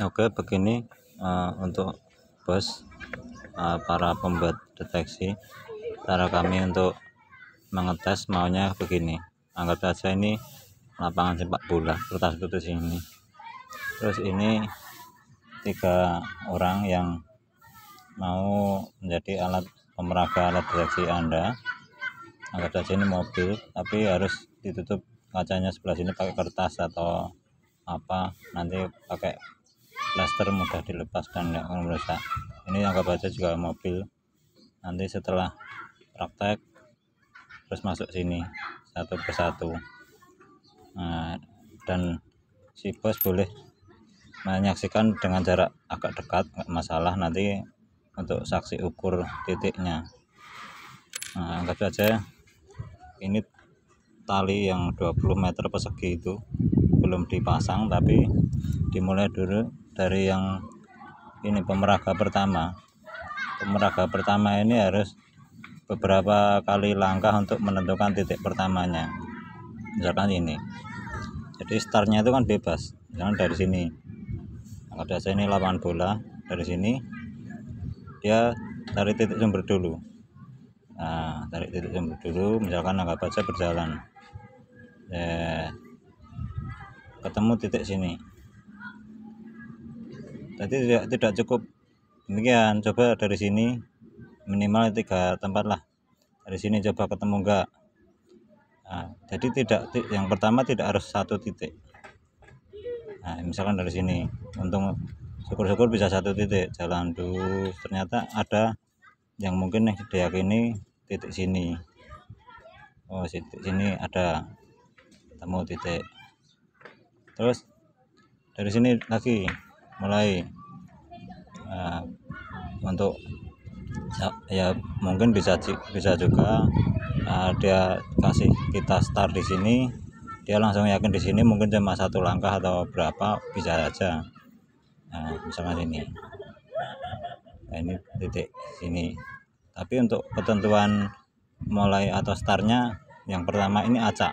Oke, begini untuk bos para pembuat deteksi, cara kami untuk mengetes maunya begini. Anggap saja ini lapangan sepak bola, kertas putus ini. Terus ini 3 orang yang mau menjadi alat pemeraga alat deteksi Anda. Anggap saja ini mobil, tapi harus ditutup kacanya sebelah sini pakai kertas atau apa, nanti pakai plaster mudah dilepas dan tidak akan merusak. Ini anggap aja juga mobil. Nanti setelah praktek terus masuk sini satu persatu. Nah, dan si bos boleh menyaksikan dengan jarak agak dekat, nggak masalah, nanti untuk saksi ukur titiknya. Nah, anggap saja ini tali yang 20 meter persegi itu belum dipasang, tapi dimulai dulu dari yang ini pemeraga pertama. Pemeraga pertama ini harus beberapa kali langkah untuk menentukan titik pertamanya. Misalkan ini, jadi startnya itu kan bebas, misalkan dari sini, anggap saja ini lapangan bola, dari sini dia tarik titik sumber dulu. Nah, tarik titik sumber dulu, misalkan anggap saja berjalan, ketemu titik sini. Jadi tidak cukup demikian, coba dari sini minimal 3 tempat lah. Dari sini coba ketemu enggak. Nah, jadi tidak, yang pertama tidak harus satu titik. Nah, misalkan dari sini, untung syukur-syukur bisa satu titik, jalan dulu, ternyata ada yang mungkin diyakini titik sini. Oh, titik sini ada, ketemu titik. Terus dari sini lagi mulai untuk ya mungkin bisa juga dia kasih kita start di sini, dia langsung yakin di sini mungkin cuma 1 langkah atau berapa, bisa aja. Nah, misalnya ini, nah, ini titik sini. Tapi untuk ketentuan mulai atau startnya, yang pertama ini acak,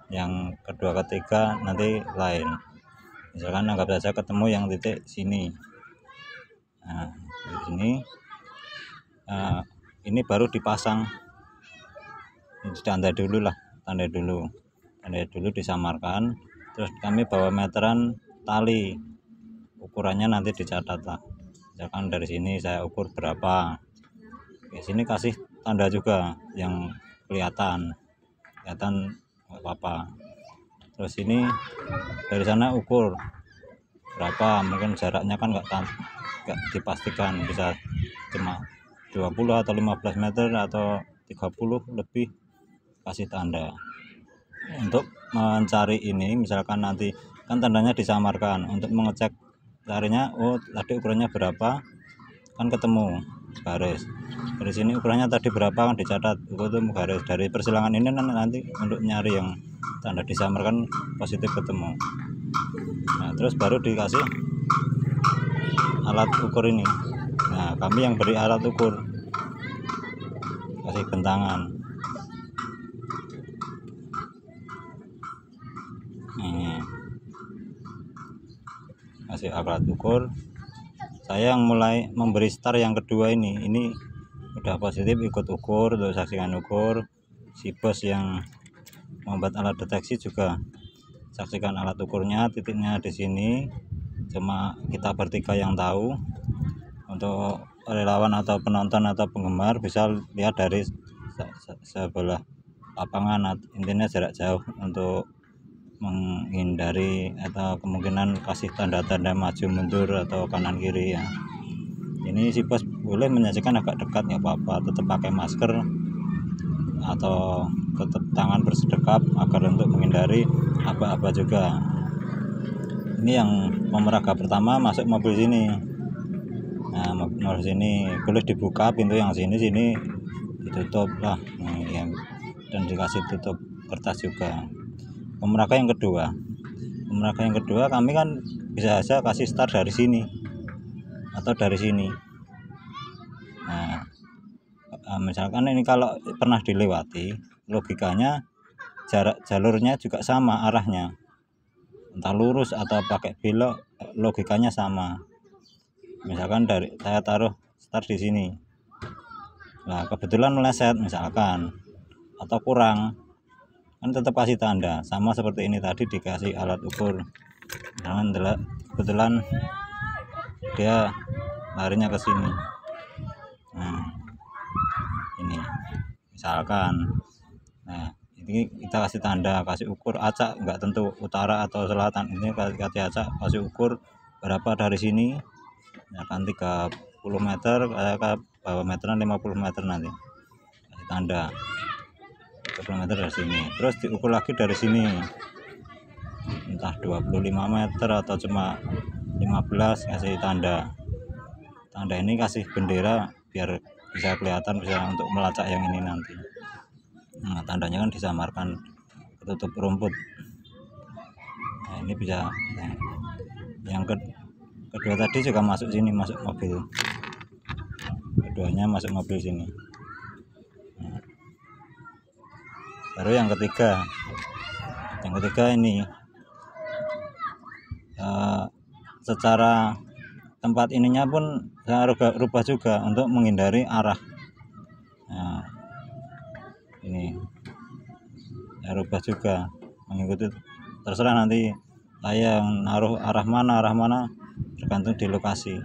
yang kedua ketiga nanti lain. Misalkan anggap saja ketemu yang titik sini. Nah, di sini ini baru dipasang, tanda dulu disamarkan. Terus kami bawa meteran tali, ukurannya nanti dicatat lah. Misalkan dari sini saya ukur berapa, di sini kasih tanda juga yang kelihatan nggak apa-apa. Terus ini dari sana ukur berapa, mungkin jaraknya kan nggak dipastikan, bisa cuma 20 atau 15 meter atau 30 lebih, kasih tanda. Untuk mencari ini, misalkan nanti kan tandanya disamarkan, untuk mengecek carinya, oh tadi ukurannya berapa, kan ketemu garis. Dari sini ukurannya tadi berapa kan dicatat, ketemu garis. Dari persilangan ini nanti untuk nyari yang tanda disamarkan positif ketemu. Nah, terus baru dikasih alat ukur ini. Nah, kami yang beri alat ukur, kasih bentangan. Ini kasih alat ukur. Saya yang mulai memberi start yang kedua ini udah positif, ikut ukur, terus saksikan ukur. Si bos yang membuat alat deteksi juga saksikan alat ukurnya, titiknya di sini. Cuma kita bertiga yang tahu. Untuk relawan atau penonton atau penggemar bisa lihat dari sebelah lapangan, intinya jarak jauh, untuk menghindari atau kemungkinan kasih tanda-tanda maju mundur atau kanan kiri ya. Ini si bos boleh menyaksikan agak dekat, nggak apa-apa, tetap pakai masker atau tetap tangan bersedekap agar untuk menghindari aba-aba juga. Ini yang pemeraga pertama masuk mobil sini. Nah, mobil sini boleh dibuka pintu yang sini ditutup lah, dan dikasih tutup kertas juga. Pemeraga yang kedua kami kan bisa saja kasih start dari sini atau dari sini. Nah, misalkan ini kalau pernah dilewati, logikanya jarak jalurnya juga sama arahnya. entah lurus atau pakai belok, logikanya sama. Misalkan dari saya taruh start di sini, nah kebetulan meleset misalkan atau kurang, kan tetap kasih tanda sama seperti ini tadi, dikasih alat ukur. Jangan kebetulan dia larinya ke sini. Nah ini misalkan, nah ini kita kasih tanda, kasih ukur acak, nggak tentu utara atau selatan, ini kasih acak, kasih ukur berapa dari sini, misalkan 30 meter, kayak bawa meteran 50 meter, nanti kasih tanda 30 meter dari sini, terus diukur lagi dari sini, entah 25 meter atau cuma 15, kasih tanda ini, kasih bendera biar bisa kelihatan, bisa untuk melacak yang ini nanti. Nah tandanya kan disamarkan ketutup rumput. Nah ini bisa. Nah, yang kedua tadi juga masuk sini, masuk mobil, keduanya masuk mobil sini. Nah, baru yang ketiga ini secara tempat ininya pun saya rubah juga untuk menghindari arah. Nah ini saya rubah juga mengikuti, terserah nanti saya yang naruh arah mana tergantung di lokasi.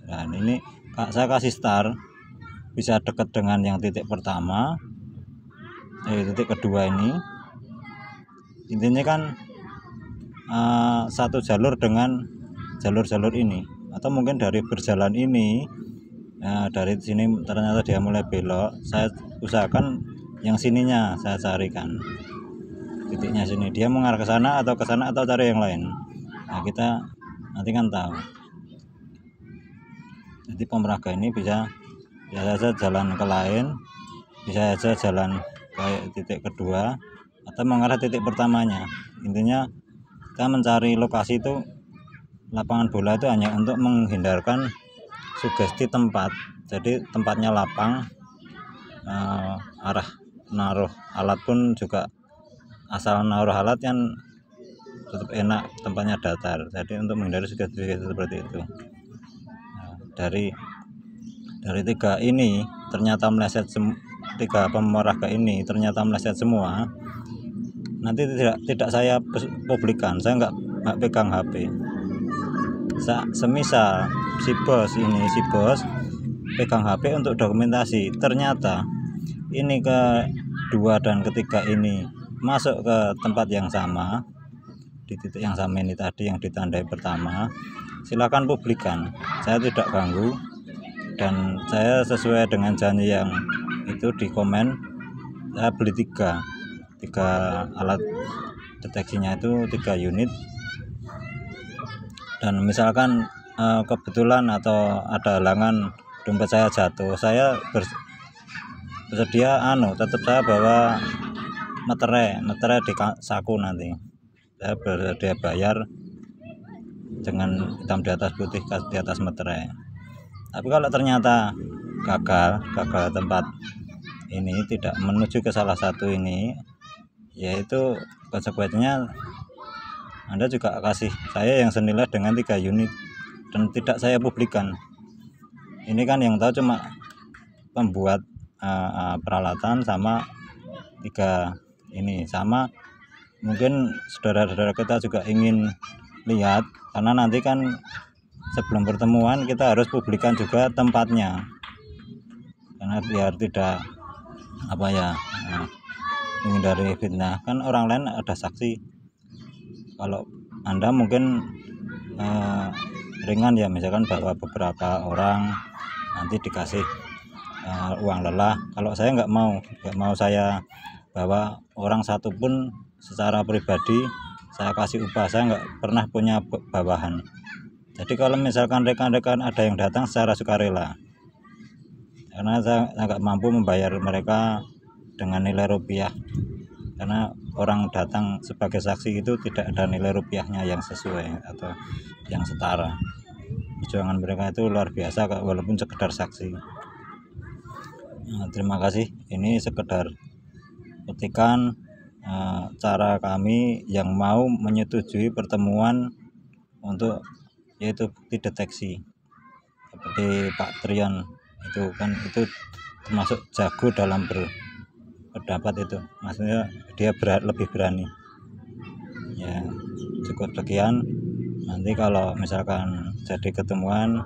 Nah ini saya kasih start bisa dekat dengan yang titik pertama, titik kedua ini. Intinya kan satu jalur dengan jalur-jalur ini, atau mungkin dari berjalan ini, dari sini ternyata dia mulai belok, saya usahakan yang sininya saya carikan titiknya sini, dia mengarah ke sana atau cari yang lain. Nah kita nanti kan tahu. Jadi pemeraga ini bisa saja jalan ke lain, bisa saja jalan ke titik kedua atau mengarah titik pertamanya. Intinya kita mencari lokasi itu, lapangan bola itu hanya untuk menghindarkan sugesti tempat. Jadi tempatnya lapang, arah naruh alat pun juga asal naruh alat kan tetap enak, tempatnya datar. Jadi untuk menghindari sugesti seperti itu. Nah, dari tiga ini ternyata meleset, tiga pemeraga ini ternyata meleset semua. Nanti tidak saya publikkan, saya nggak pegang HP. Semisal si bos pegang HP untuk dokumentasi, ternyata ini kedua dan ketiga ini masuk ke tempat yang sama, di titik yang sama ini tadi yang ditandai pertama, silakan publikkan, saya tidak ganggu. Dan saya sesuai dengan janji yang itu di komen, saya beli tiga alat deteksinya itu 3 unit. Dan misalkan kebetulan atau ada halangan dompet saya jatuh, saya bersedia tetap saya bawa meterai di saku, nanti saya bersedia bayar dengan hitam di atas putih di atas meterai. Tapi kalau ternyata gagal tempat ini tidak menuju ke salah satu ini, yaitu konsekuensinya Anda juga kasih saya yang senilai dengan 3 unit dan tidak saya publikkan. Ini kan yang tahu cuma pembuat peralatan sama 3 ini. Sama mungkin saudara-saudara kita juga ingin lihat, karena nanti kan sebelum pertemuan kita harus publikkan juga tempatnya, karena biar tidak menghindari fitnah. Kan orang lain ada saksi, kalau Anda mungkin ringan ya, misalkan bawa beberapa orang nanti dikasih uang lelah. Kalau saya nggak mau saya bawa orang satu pun secara pribadi, saya kasih upah, saya nggak pernah punya bawahan. Jadi kalau misalkan rekan-rekan ada yang datang secara sukarela, karena saya nggak mampu membayar mereka dengan nilai rupiah, karena orang datang sebagai saksi itu tidak ada nilai rupiahnya yang sesuai atau yang setara. Perjuangan mereka itu luar biasa walaupun sekedar saksi. Nah, terima kasih, ini sekedar petikan cara kami yang mau menyetujui pertemuan untuk yaitu bukti deteksi seperti Pak Trion itu kan, itu termasuk jago dalam berpendapat, itu maksudnya dia lebih berani ya. Cukup sekian, nanti kalau misalkan jadi ketemuan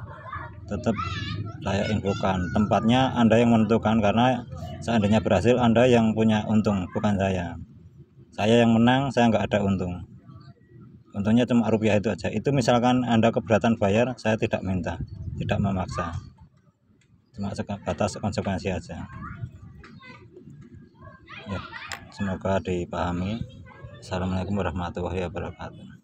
tetap saya infokan tempatnya, Anda yang menentukan, karena seandainya berhasil Anda yang punya untung, bukan saya yang menang, saya nggak ada untung, untungnya cuma rupiah itu aja. Itu misalkan Anda keberatan bayar, saya tidak minta, tidak memaksa, cuma batas konsekuensi aja ya. Semoga dipahami. Assalamualaikum warahmatullahi wabarakatuh.